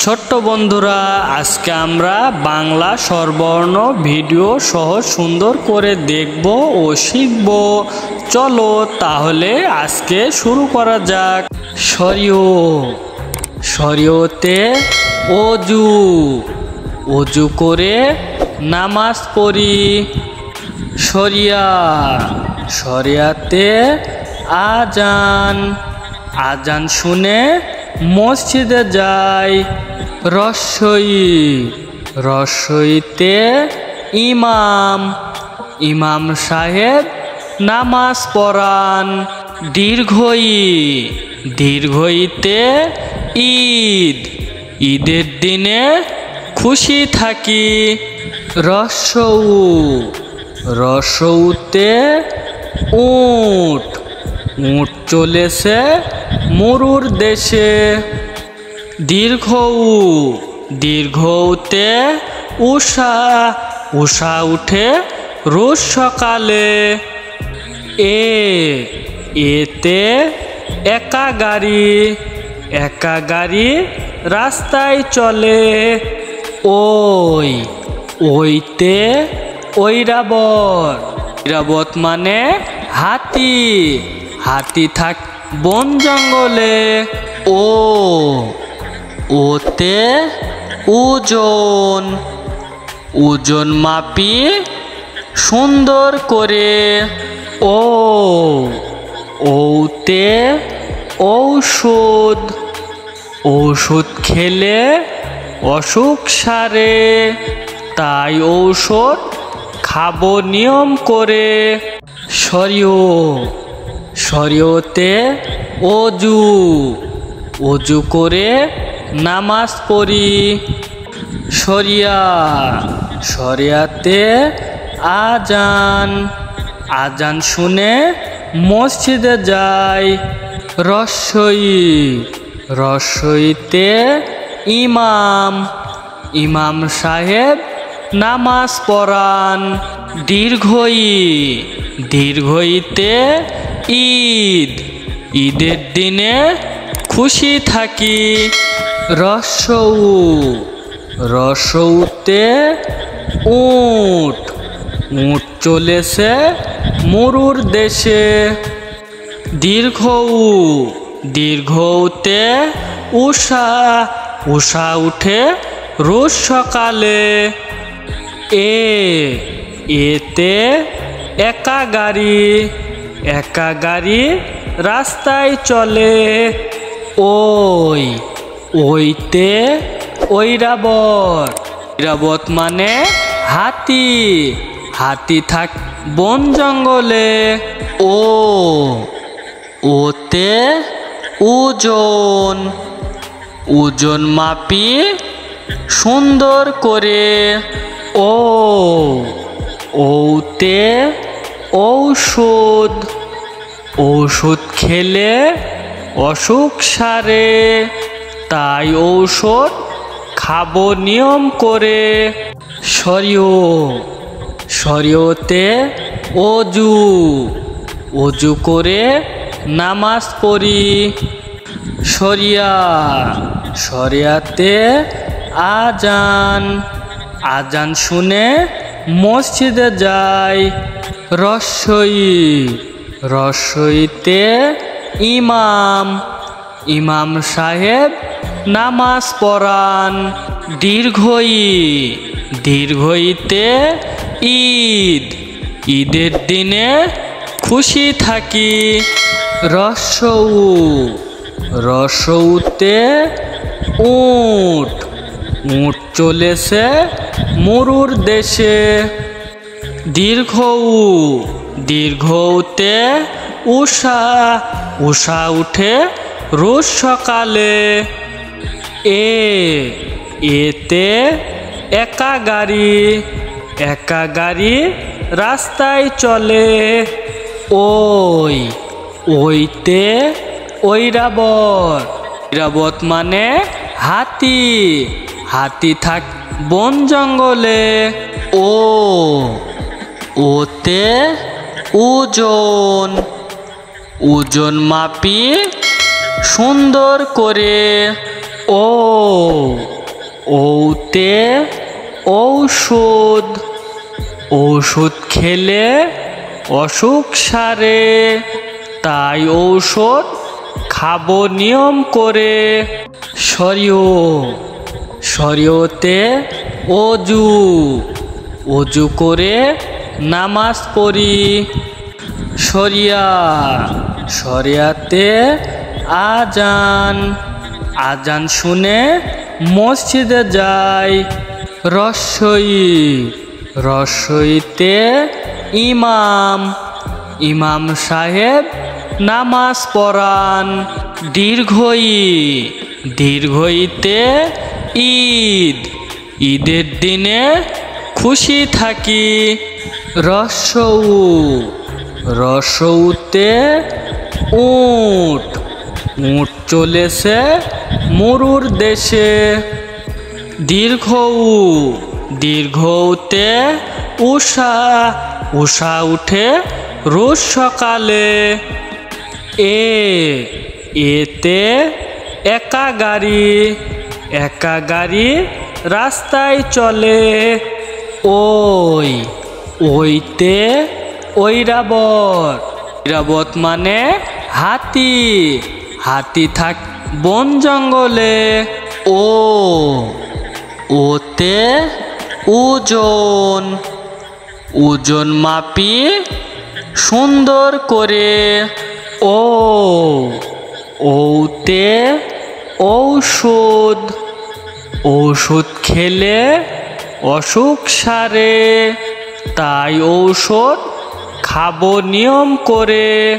ছোট্ট বন্ধুরা, আজকে আমরা বাংলা স্বরবর্ণ ভিডিও সহ সুন্দর করে দেখব ও শিখব। চলো তাহলে আজকে শুরু করা যাক। শরীয়তে অজু, অজু করে নামাজ পড়ি। শরিয়াতে আজান, আজান শুনে মসজিদে যাই। রসইতে ইমাম, ইমাম সাহেব নামাজ পড়ান। দীর্ঘইতে ঈদ, ঈদের দিনে খুশি থাকি। রসউতে উট, উট চলেছে মরুর দেশে। দীর্ঘউতে উষা উঠে রোজ সকালে। এতে একা গাড়ি রাস্তায় চলে। ওইতে ঐরাবত মানে হাতি থাক বন জঙ্গলে। ওতে ওজন মাপি সুন্দর করে। ওতে ঔষধ খেলে অসুখ সারে, তাই ঔষধ খাবো নিয়ম করে। শরীয়তে অজু করে নামাজ পড়ি। শরিয়াতে আজান, আজান শুনে মসজিদে যাই। রসইতে ইমাম, ইমাম সাহেব নামাজ পড়ান। দীর্ঘইতে ঈদ, ঈদের দিনে খুশি থাকি। রসউতে উট, উট চলেছে মরুর দেশে। দীর্ঘউতে উষা উঠে রোজ সকালে। এতে একা গাড়ি রাস্তায় চলে। ওইতে ঐরাবত মানে হাতি থাক বন জঙ্গলে। ওতে ওজন মাপি সুন্দর করে। ওতে ঔষধ খেলে অসুখ সারে, তাই ঔষধ খাবো নিয়ম করে। শরীয়তে অজু করে নামাজ পড়ি। শরিয়াতে আজান, আজান শুনে মসজিদে যাই। রসইতে ইমাম, ইমাম সাহেব নামাজ পড়ান। দীর্ঘইতে ঈদ, ঈদের দিনে খুশি থাকি। রসউতে উট, উট চলেছে মরুর দেশে। দীর্ঘউতে উষা উঠে রোজ সকালে। এতে একা গাড়ি রাস্তায় চলে। ওইতে ঐরাবত মানে হাতি থাক বন জঙ্গলে। ওতে ওজন মাপি সুন্দর করে। ঔতে ঔষধ, ঔষধ খেলে অসুখ সারে, তাই ঔষধ খাবো নিয়ম করে। শরীয়, শরীয়তে অজু, অজু করে নামাজ পড়ি। শরিয়া, শরিয়াতে আজান, আজান শুনে মসজিদে যাই। রস্বই, রস্বইতে ইমাম, ইমাম সাহেব নামাজ পড়ান। দীর্ঘই, দীর্ঘইতে ঈদ, ঈদের দিনে খুশি থাকি। রস্বউ, রস্বউতে উট, উট চলেছে মরুর দেশে। দীর্ঘউ, দীর্ঘউতে উষা, উষা উঠে রোজ সকালে। এতে একা গাড়ি, একা গাড়ি রাস্তায় চলে। ওই, ওইতে ঐরাবত, ঐরাবত মানে হাতি, হাতি থাক বন জঙ্গলে। ওতে ওজন, ওজন মাপি সুন্দর করে। ওতে ঔষধ, ঔষধ খেলে অসুখ সারে, তাই ঔষধ খাবো নিয়ম করে।